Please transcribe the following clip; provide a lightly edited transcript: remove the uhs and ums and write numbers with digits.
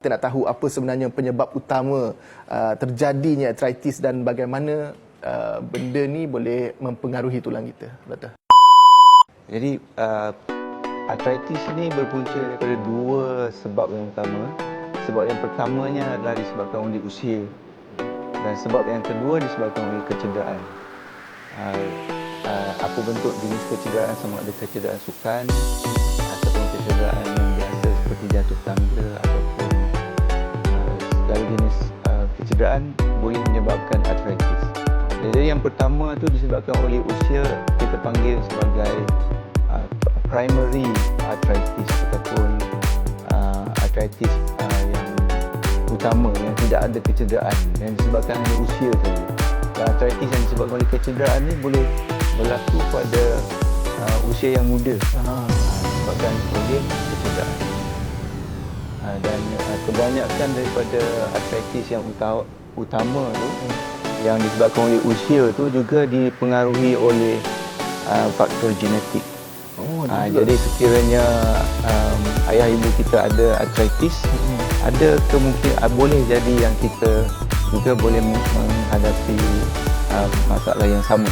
Kita nak tahu apa sebenarnya penyebab utama terjadinya arthritis dan bagaimana benda ni boleh mempengaruhi tulang kita, Doktor. Jadi arthritis ini berpunca daripada dua sebab yang utama. Sebab yang pertamanya adalah disebabkan oleh usia dan sebab yang kedua disebabkan oleh kecederaan. Apa bentuk jenis kecederaan, sama ada kecederaan sukan ataupun kecederaan yang biasa seperti jatuh tangga ataupun segala jenis kecederaan boleh menyebabkan arthritis. Jadi yang pertama tu disebabkan oleh usia, kita panggil sebagai primary arthritis ataupun arthritis yang utama yang tidak ada kecederaan yang disebabkan oleh usia saja. Dan arthritis yang disebabkan oleh kecederaan ni boleh berlaku pada usia yang muda disebabkan oleh kecederaan. Dan kebanyakan daripada arthritis yang utama tu yang disebabkan oleh usia tu juga dipengaruhi oleh faktor genetik. Jadi sekiranya ayah ibu kita ada arthritis, ada kemungkinan boleh jadi yang kita juga boleh menghadapi masalah yang sama.